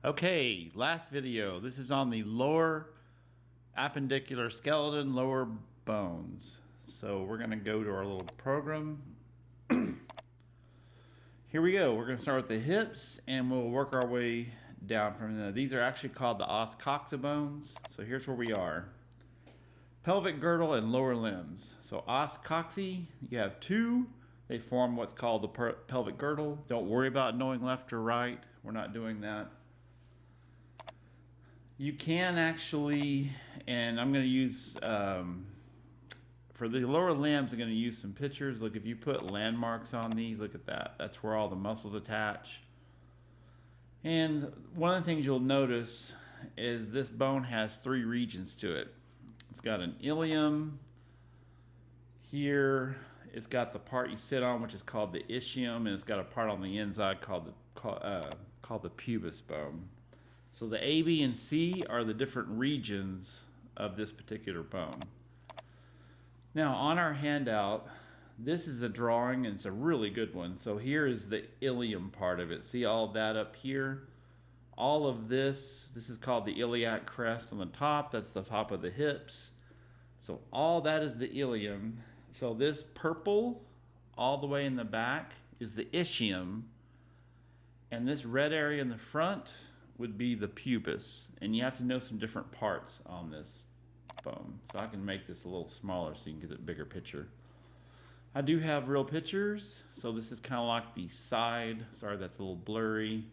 Okay, last video. This is on the lower appendicular skeleton, lower bones. So we're going to go to our little program. Here we go. We're going to start with the hips and we'll work our way down from there. These are actually called the os coxa bones. So here's where we are. Pelvic girdle and lower limbs. So os coxae, you have two. They form what's called the pelvic girdle. Don't worry about knowing left or right. We're not doing that. You can actually, and I'm going to use, for the lower limbs, I'm going to use some pictures. Look, if you put landmarks on these, look at that. That's where all the muscles attach. And one of the things you'll notice is this bone has three regions to it. It's got an ilium here. It's got the part you sit on, which is called the ischium, and it's got a part on the inside called the pubis bone. So the A, B, and C are the different regions of this particular bone. Now on our handout, this is a drawing and it's a really good one. So here is the ilium part of it. See all that up here? All of this is called the iliac crest on the top. That's the top of the hips. So all that is the ilium. So this purple all the way in the back is the ischium. And this red area in the front would be the pubis, and you have to know some different parts on this bone. So I can make this a little smaller so you can get a bigger picture. I do have real pictures, so this is kind of like the side. Sorry, that's a little blurry.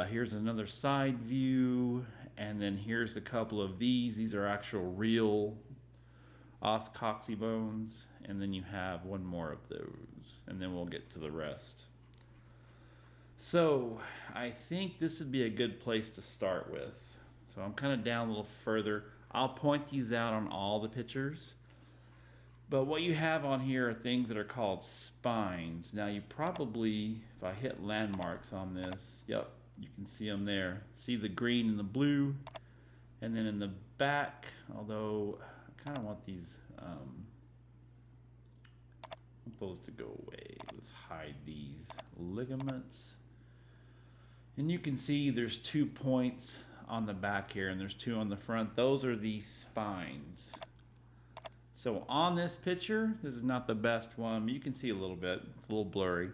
Here's another side view, and then here's a couple of these. These are actual real os coxae bones, and then you have one more of those, and then we'll get to the rest. So I think this would be a good place to start with. So I'm kind of down a little further. I'll point these out on all the pictures. But what you have on here are things that are called spines. Now you probably, if I hit landmarks on this, yep, you can see them there. See the green and the blue. And then in the back, although I kind of want these, those to go away. Let's hide these ligaments. And you can see there's 2 points on the back here and there's 2 on the front. Those are the spines. So on this picture, this is not the best one, but you can see a little bit. It's a little blurry.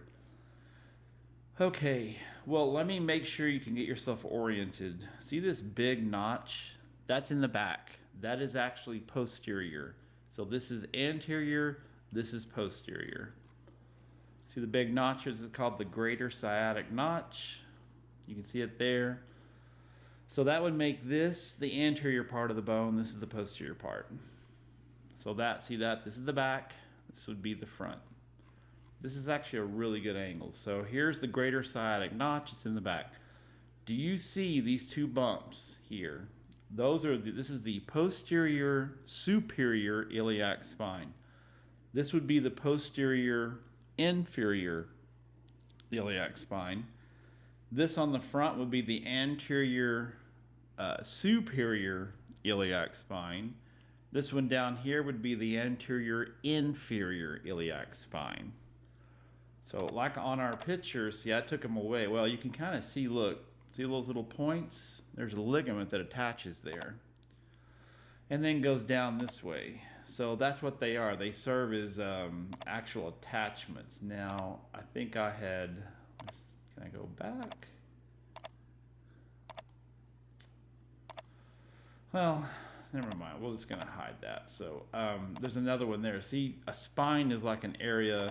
Okay, well, let me make sure you can get yourself oriented. See this big notch? That's in the back. That is actually posterior. So this is anterior, this is posterior. See the big notch? This is called the greater sciatic notch. You can see it there. So that would make this the anterior part of the bone. This is the posterior part. So that, see that? This is the back. This would be the front. This is actually a really good angle. So here's the greater sciatic notch. It's in the back. Do you see these 2 bumps here? Those are this is the posterior superior iliac spine. This would be the posterior inferior iliac spine. This on the front would be the anterior superior iliac spine. This one down here would be the anterior inferior iliac spine. So like on our picture, see I took them away. Well, you can kind of see, look, see those little points? There's a ligament that attaches there and then goes down this way. So that's what they are. They serve as actual attachments. Now, I think I had, can I go back? Well, never mind. We're just going to hide that. So there's another one there. See, a spine is like an area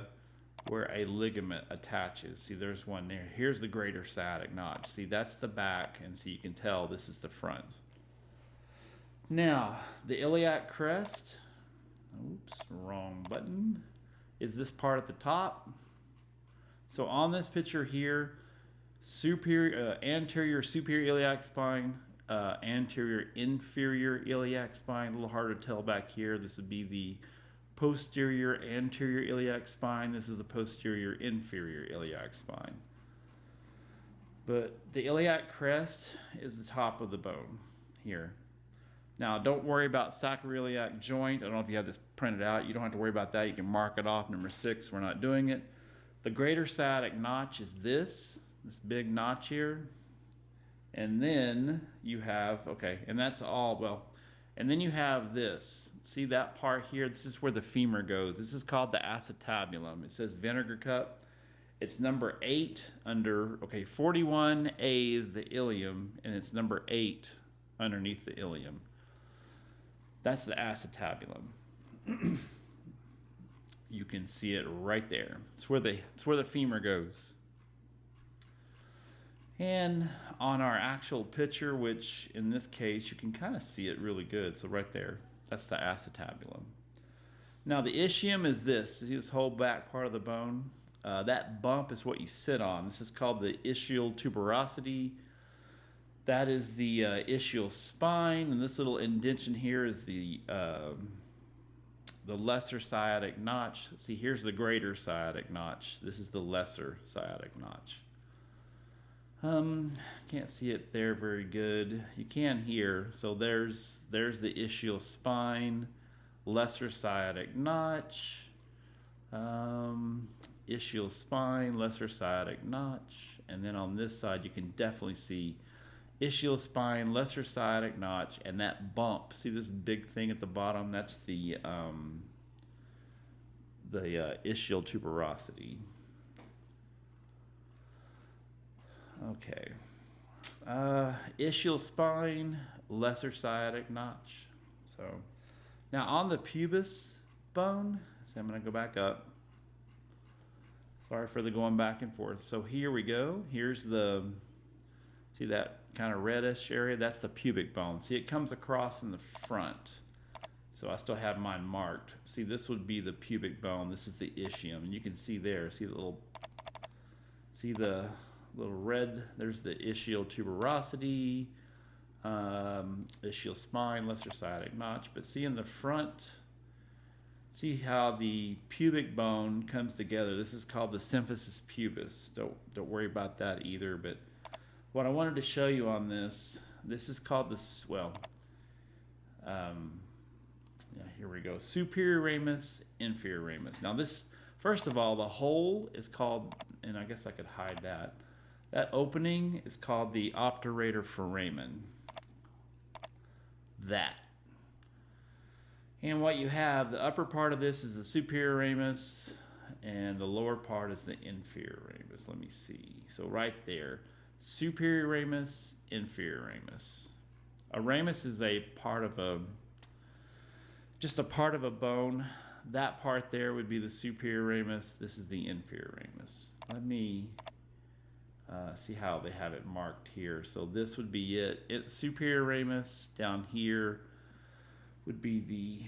where a ligament attaches. See, there's one there. Here's the greater sciatic notch. See, that's the back, and see, you can tell this is the front. Now, the iliac crest, oops, wrong button, is this part at the top. So on this picture here, anterior superior iliac spine, anterior inferior iliac spine, a little harder to tell back here. This would be the posterior anterior iliac spine. This is the posterior inferior iliac spine. But the iliac crest is the top of the bone here. Now don't worry about sacroiliac joint. I don't know if you have this printed out. You don't have to worry about that. You can mark it off, number 6. We're not doing it. The greater sciatic notch is this big notch here. And then you have, okay, and that's all, well, and then you have this. See that part here? This is where the femur goes. This is called the acetabulum. It says vinegar cup. It's number 8 under, okay, 41A is the ilium, and it's number 8 underneath the ilium. That's the acetabulum. You can see it right there. It's where the femur goes. And on our actual picture, which in this case you can kind of see it really good. So right there, that's the acetabulum. Now the ischium is this. See this whole back part of the bone? That bump is what you sit on. This is called the ischial tuberosity. That is the ischial spine, and this little indentation here is the lesser sciatic notch. See, here's the greater sciatic notch. This is the lesser sciatic notch. Can't see it there very good. You can here. So there's the ischial spine, lesser sciatic notch, ischial spine, lesser sciatic notch, and then on this side you can definitely see ischial spine, lesser sciatic notch, and that bump. See this big thing at the bottom? That's the ischial tuberosity. Okay. Ischial spine, lesser sciatic notch. So now on the pubis bone, so I'm going to go back up. Sorry for the going back and forth. So here we go. Here's the, see that kind of reddish area? That's the pubic bone. See, it comes across in the front. So I still have mine marked. See, this would be the pubic bone. This is the ischium. And you can see there, see the little red, there's the ischial tuberosity, ischial spine, lesser sciatic notch. But see in the front, see how the pubic bone comes together. This is called the symphysis pubis. Don't worry about that either. But what I wanted to show you on this is called this, well, yeah, here we go. Superior ramus, inferior ramus. Now this, first of all, the hole is called, and I guess I could hide that. That opening is called the obturator foramen. That. And what you have, the upper part of this is the superior ramus, and the lower part is the inferior ramus. Let me see. So right there, superior ramus, inferior ramus. A ramus is a part of a, just a part of a bone. That part there would be the superior ramus. This is the inferior ramus. Let me see how they have it marked here. So this would be it. Superior ramus down here would be the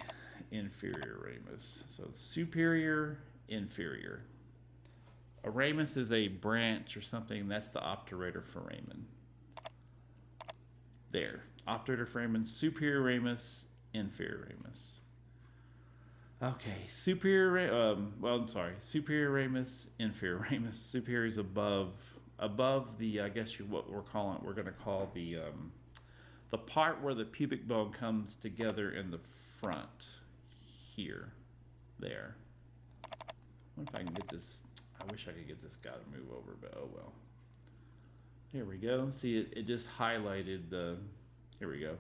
inferior ramus. So superior, inferior. A ramus is a branch or something. That's the obturator foramen. There. Obturator foramen, superior ramus, inferior ramus. Okay, superior ramus, inferior ramus. Superior is above the, I guess what we're going to call the part where the pubic bone comes together in the front here, there. I wonder if I can get this. I wish I could get this guy to move over, but oh well. Here we go. See, it just highlighted the, here we go.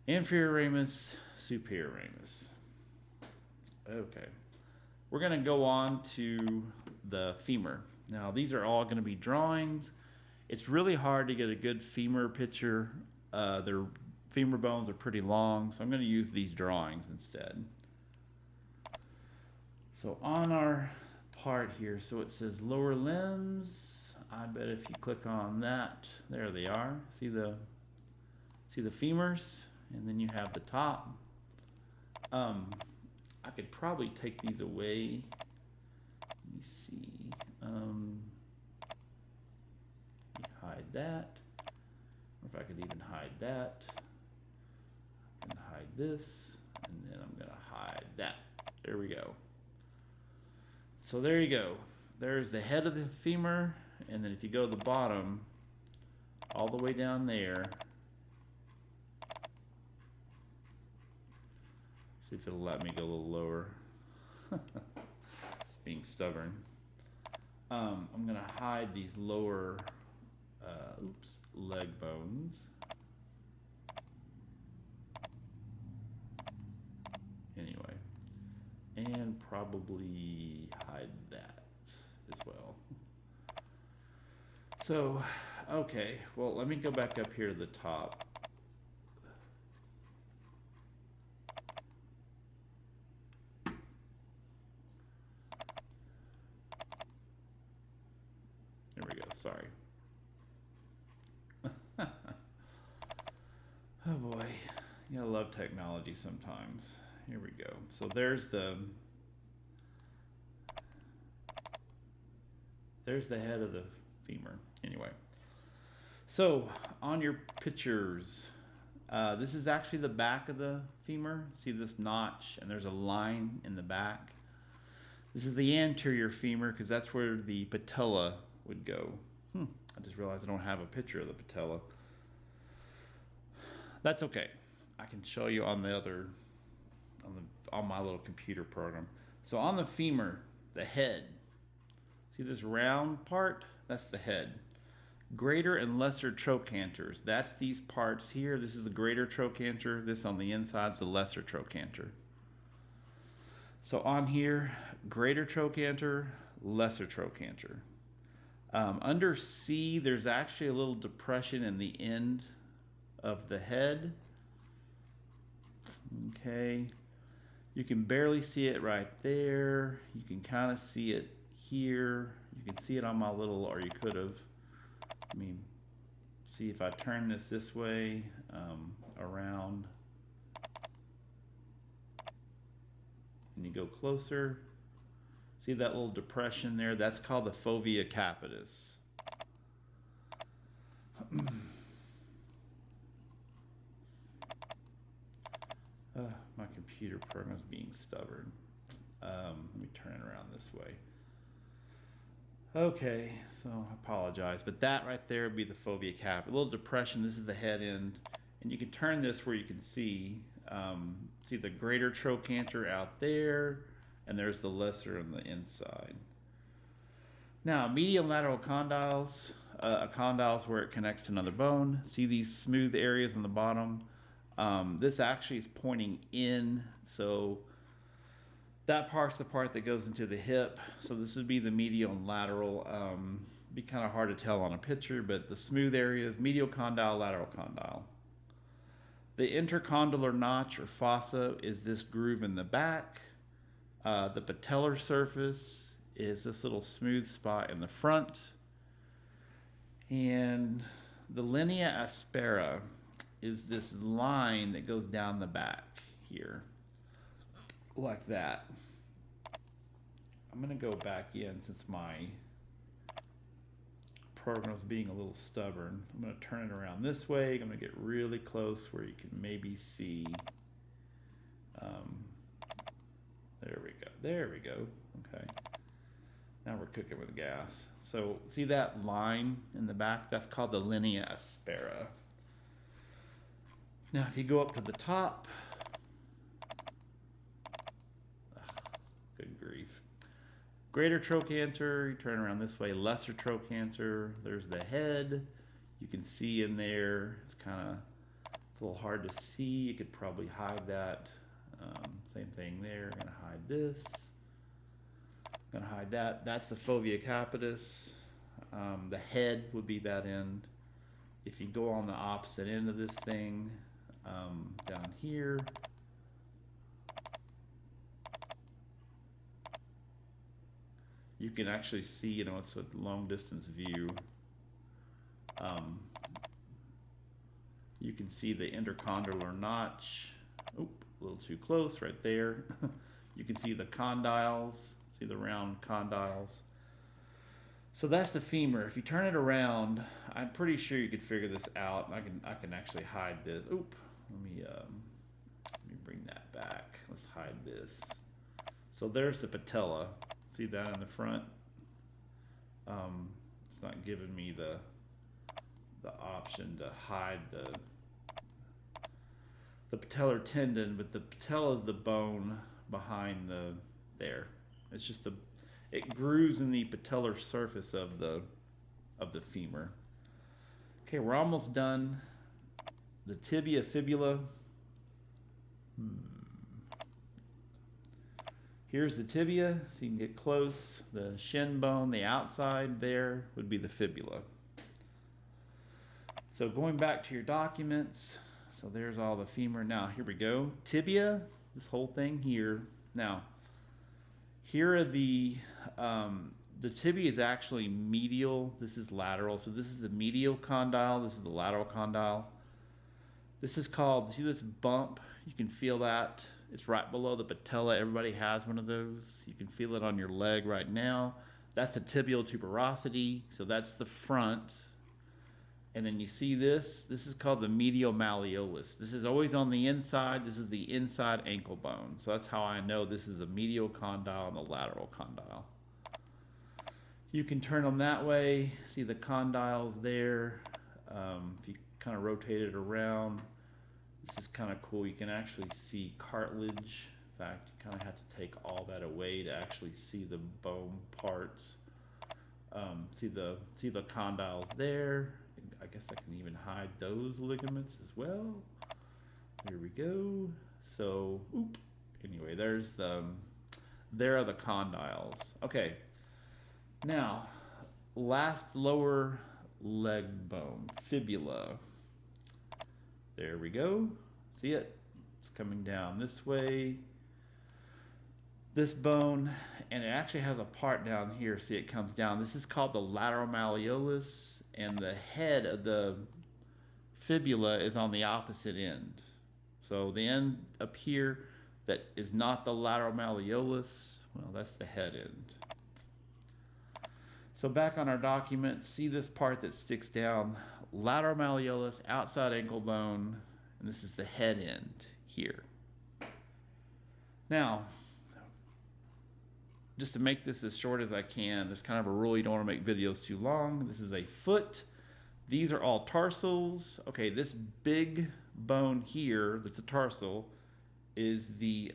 Inferior ramus, superior ramus. Okay. We're going to go on to the femur. Now, these are all going to be drawings. It's really hard to get a good femur picture. Their femur bones are pretty long, so I'm going to use these drawings instead. So on our part here, so it says lower limbs. I bet if you click on that, there they are. See the femurs, and then you have the top. I could probably take these away. Let me see. Hide that. Or if I could even hide that. I'm going to hide this, and then I'm going to hide that. There we go. So there you go. There's the head of the femur, and then if you go to the bottom, all the way down there, see if it'll let me go a little lower. It's being stubborn. I'm going to hide these lower, leg bones. Anyway, and probably hide that as well. So, okay, well, let me go back up here to the top. There we go, sorry. Oh boy, you gotta love technology sometimes. Here we go. So there's the head of the femur. Anyway, so on your pictures, this is actually the back of the femur. See this notch, and there's a line in the back. This is the anterior femur because that's where the patella would go. I just realized I don't have a picture of the patella. That's okay. I can show you on the other, on my little computer program. So on the femur, the head. See this round part? That's the head. Greater and lesser trochanters. That's these parts here. This is the greater trochanter. This on the inside is the lesser trochanter. So on here, greater trochanter, lesser trochanter. Under C, there's actually a little depression in the end of the head. Okay. You can barely see it right there. You can kind of see it here. You can see it on my little, or you could have. I mean, see if I turn this way, around, and you go closer. See that little depression there? That's called the fovea capitis. My computer program is being stubborn. Let me turn it around this way. Okay, so I apologize, but that right there would be the fovea cap. A little depression, this is the head end, and you can turn this where you can see the greater trochanter out there, and there's the lesser on the inside. Now, medial lateral condyles, a condyle is where it connects to another bone. See these smooth areas on the bottom? This actually is pointing in, so that part's the part that goes into the hip. So this would be the medial and lateral. Be kind of hard to tell on a picture, but the smooth areas, medial condyle, lateral condyle. The intercondylar notch or fossa is this groove in the back. The patellar surface is this little smooth spot in the front. And the linea aspera is this line that goes down the back here, like that. I'm gonna go back in since my program is being a little stubborn. I'm gonna turn it around this way. I'm gonna get really close where you can maybe see. There we go. There we go. Okay. Now we're cooking with gas. So see that line in the back? That's called the linea aspera. Now if you go up to the top, good grief. Greater trochanter, you turn around this way, lesser trochanter, there's the head. You can see in there, it's a little hard to see. You could probably hide that. Same thing there, I'm gonna hide this. I'm gonna hide that. That's the fovea capitis. The head would be that end. If you go on the opposite end of this thing, down here, you can actually see, it's a long distance view. You can see the intercondylar notch. Oop, a little too close right there. You can see the condyles, see the round condyles. So that's the femur. If you turn it around, I'm pretty sure you could figure this out. I can actually hide this. Oop, let me bring that back. Let's hide this. So there's the patella. See that in the front? It's not giving me the option to hide the patellar tendon, but the patella is the bone behind there. It's just it grooves in the patellar surface of the femur. Okay, we're almost done. The tibia, fibula. Here's the tibia, so you can get close. The shin bone, the outside there would be the fibula. So going back to your documents, so there's all the femur. Now, here we go. Tibia, this whole thing here. Now, here are the tibia is actually medial. This is lateral. So this is the medial condyle. This is the lateral condyle. This is called, see this bump? You can feel that. It's right below the patella. Everybody has one of those. You can feel it on your leg right now. That's the tibial tuberosity. So that's the front. And then you see this. This is called the medial malleolus. This is always on the inside. This is the inside ankle bone. So that's how I know this is the medial condyle and the lateral condyle. You can turn them that way. See the condyles there. If you kind of rotate it around, this is kind of cool. You can actually see cartilage. In fact, you kind of have to take all that away to actually see the bone parts. See the condyles there. I guess I can even hide those ligaments as well. Here we go. So, anyway, there are the condyles. Okay. Now, last lower leg bone, fibula. There we go. See it? It's coming down this way. This bone, and it actually has a part down here. See, it comes down. This is called the lateral malleolus, and the head of the fibula is on the opposite end. So the end up here that is not the lateral malleolus, well, that's the head end. So back on our document, see this part that sticks down, lateral malleolus, outside ankle bone, and this is the head end here. Now, just to make this as short as I can, there's kind of a rule you don't want to make videos too long. This is a foot. These are all tarsals. Okay, this big bone here that's a tarsal is the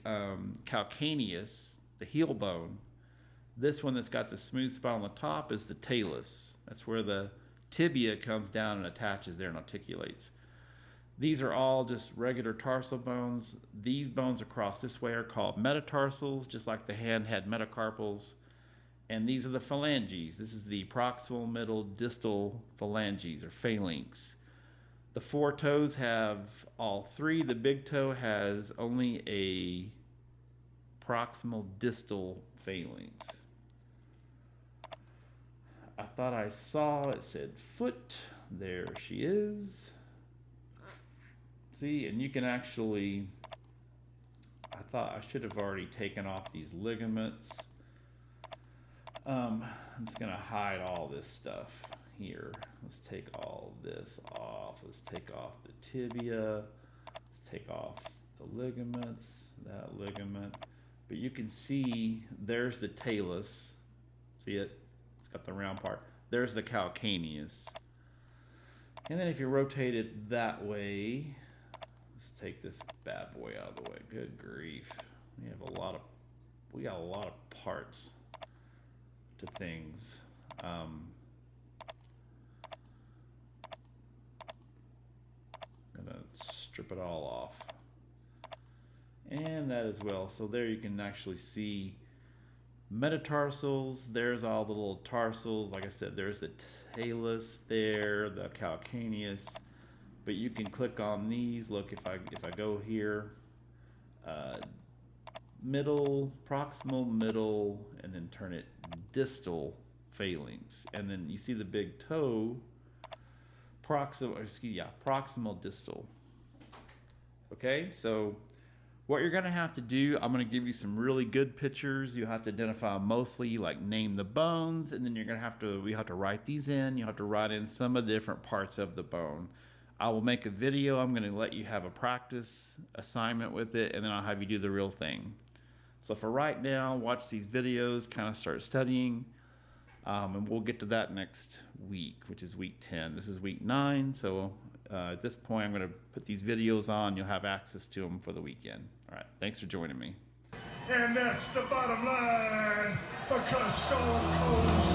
calcaneus, the heel bone. This one that's got the smooth spot on the top is the talus. That's where the tibia comes down and attaches there and articulates. These are all just regular tarsal bones. These bones across this way are called metatarsals, just like the hand had metacarpals. And these are the phalanges. This is the proximal, middle, distal phalanges or phalanx. The four toes have all three. The big toe has only a proximal distal phalanx. I thought I saw it said foot. There she is. See, and you can actually, I thought I should have already taken off these ligaments. I'm just gonna hide all this stuff here. Let's take all this off. Let's take off the tibia. Let's take off the ligaments, that ligament. But you can see there's the talus. See it? It's got the round part. There's the calcaneus. And then if you rotate it that way, let's take this bad boy out of the way. Good grief. We got a lot of parts to things. I'm gonna strip it all off. And that as well. So there you can actually see metatarsals. There's all the little tarsals. Like I said, there's the talus there, the calcaneus. But you can click on these. Look, if I go here, middle, proximal, middle, and then turn it distal phalanx. And then you see the big toe, proximal distal. Okay, so what you're gonna have to do, I'm gonna give you some really good pictures. You have to identify mostly, like name the bones, and then we have to write these in. You have to write in some of the different parts of the bone. I will make a video. I'm gonna let you have a practice assignment with it, and then I'll have you do the real thing. So for right now, watch these videos, kind of start studying, and we'll get to that next week, which is week 10. This is week 9, so at this point, I'm going to put these videos on. You'll have access to them for the weekend. All right, thanks for joining me. And that's the bottom line, because Stone Cold